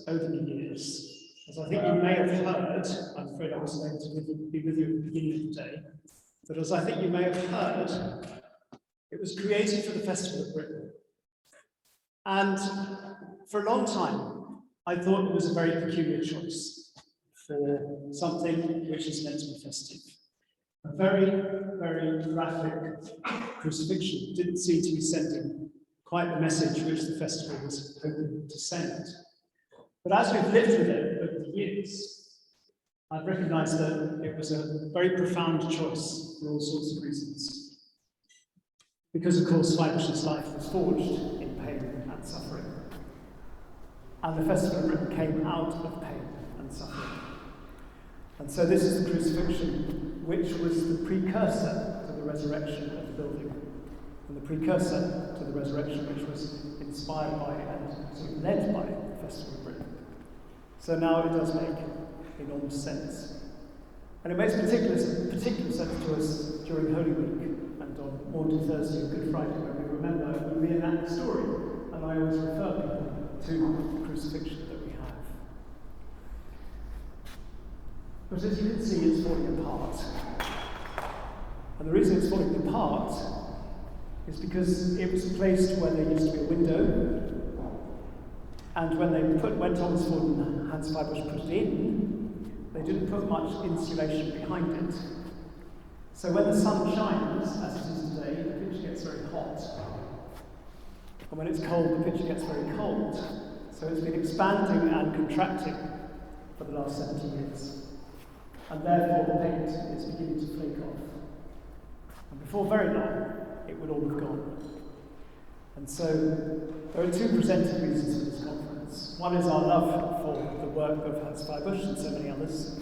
over the years. As I think you may have heard, I'm afraid I wasn't able to be with you at the beginning of the day, but as I think you may have heard, it was created for the Festival of Britain. And for a long time, I thought it was a very peculiar choice for something which is meant to be festive. A very, very graphic crucifixion didn't seem to be sending quite the message which the festival was hoping to send. But as we've lived with it over the years, I've recognized that it was a very profound choice for all sorts of reasons. Because, of course, Feibusch's life was forged in pain and suffering. And the Festival of Britain came out of pain and suffering. And so this is the crucifixion, which was the precursor to the resurrection of the building, and the precursor to the resurrection which was inspired by and sort of led by the Festival of Britain. So now it does make enormous sense. And it makes particular sense to us during Holy Week and on Maundy Thursday and Good Friday, when we remember and we reenact the story. And I always refer people to the crucifixion that we have. But as you can see, it's falling apart. And the reason it's falling apart is because it was placed where there used to be a window, and when they went on and Hans Feibusch put it in, they didn't put much insulation behind it. So when the sun shines, as it is today, the picture gets very hot. And when it's cold, the picture gets very cold. So it's been expanding and contracting for the last 70 years. And therefore the paint is beginning to flake off. And before very long, it would all have gone. And so there are two presented reasons for this conference. One is our love for the work of Hans Feibusch and so many others.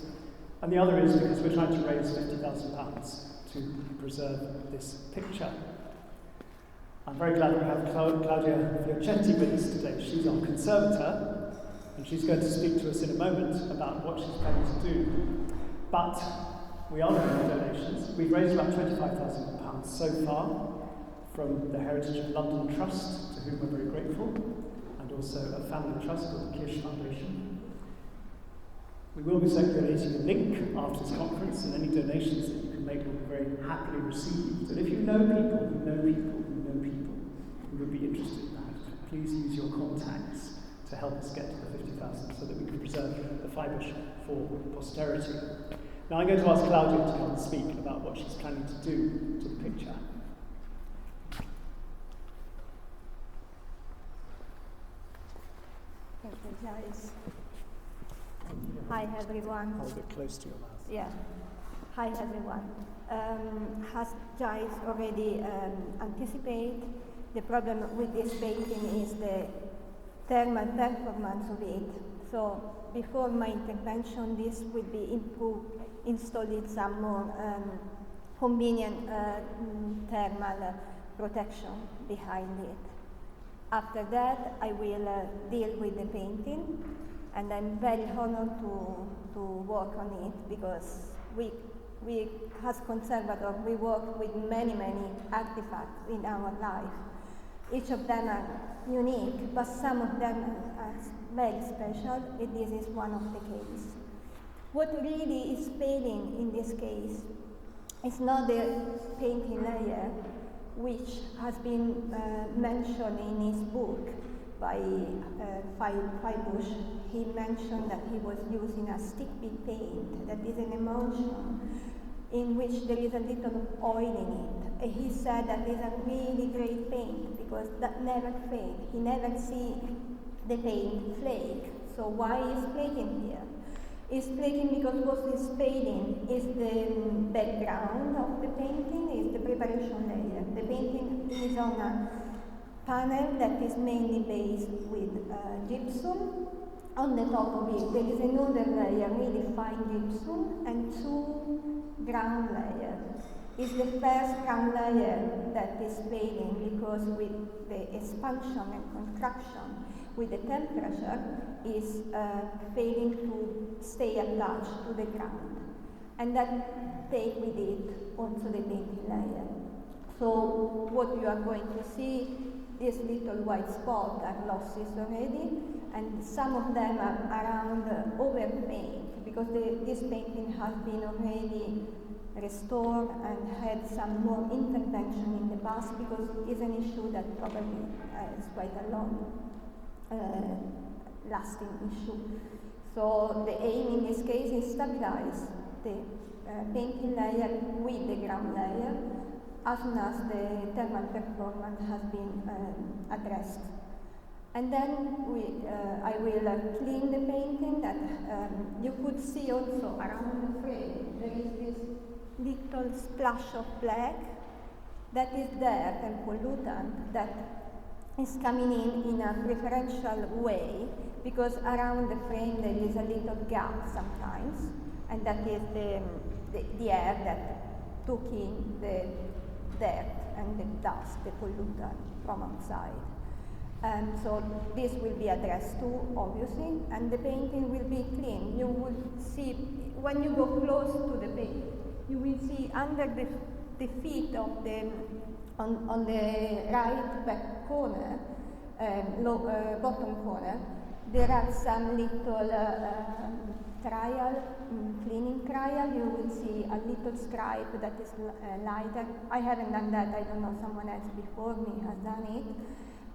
And the other is because we're trying to raise £50,000 to preserve this picture. I'm very glad we have Claudia Fiochetti with us today. She's our conservator, and she's going to speak to us in a moment about what she's planning to do. But we are looking for donations. We've raised about £25,000 so far from the Heritage of London Trust, to whom we're very grateful, and also a family trust called the Kirsch Foundation. We will be circulating a link after this conference, and any donations that you can make will be very happily received. And if you know people who know people who know people who would be interested in that, please use your contacts to help us get to the 50,000 so that we can preserve the Feibusch for posterity. Now I'm going to ask Claudia to come and speak about what she's planning to do to the picture. Thank you, Giles. Hi, everyone. Hold it close to your mouth. Yeah. Hi, everyone. As Giles already anticipated, the problem with this painting is the thermal performance of it. So before my intervention, this will be improved, installed some more convenient thermal protection behind it. After that, I will deal with the painting, and I'm very honored to work on it, because we as conservators, we work with many artifacts in our life. Each of them are unique, but some of them are very special, and this is one of the cases. What really is failing in this case is not the painting layer, which has been mentioned in his book by Feibusch. He mentioned that he was using a sticky paint, that is an emulsion in which there is a little oil in it. And he said that is a really great paint because that never fades. He never sees the paint flake. So why is flaking here? It's flaking because what is fading is the background of the painting, is the preparation layer. The painting is on a panel that is mainly based with gypsum. On the top of it, there is another layer, really fine gypsum, and two ground layers. It's the first ground layer that is fading because with the expansion and contraction with the temperature is failing to stay attached to the ground. And that take with it also the painting layer. So what you are going to see, these little white spots are losses already, and some of them are around overpaint, because this painting has been already restored and had some more intervention in the past, because it's an issue that probably is quite a long lasting issue. So the aim in this case is stabilize the painting layer with the ground layer as soon as the thermal performance has been addressed. And then I will clean the painting. That you could see also around the frame. There is this little splash of black that is there, and pollutant that is coming in a preferential way, because around the frame there is a little gap sometimes, and that is the air that took in the dirt and the dust, the pollutant from outside. So this will be addressed too, obviously, and the painting will be clean. You will see, when you go close to the paint, you will see under the feet of the, on the right back corner, bottom corner, there are some little cleaning trial. You will see a little stripe that is lighter. I haven't done that, I don't know, someone else before me has done it.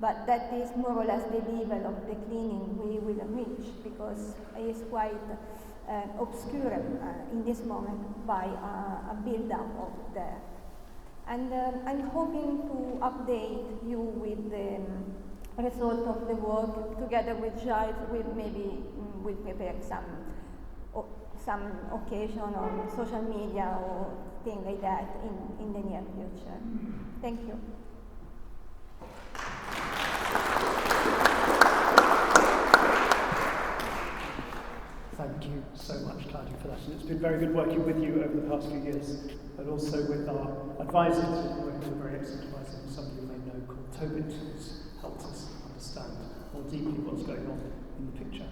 But that is more or less the level of the cleaning we will reach, because it is quite obscured in this moment by a build-up of that. And I'm hoping to update you with the result of the work together with Giles. We'll prepare some occasion on social media or thing like that in the near future. Thank you. Thank you so much, Claudia, for that. And it's been very good working with you over the past few years, and also with our advisors, working with a very excellent advisor, some of you may know, called Tobit, who's helped us understand more deeply what's going on in the picture.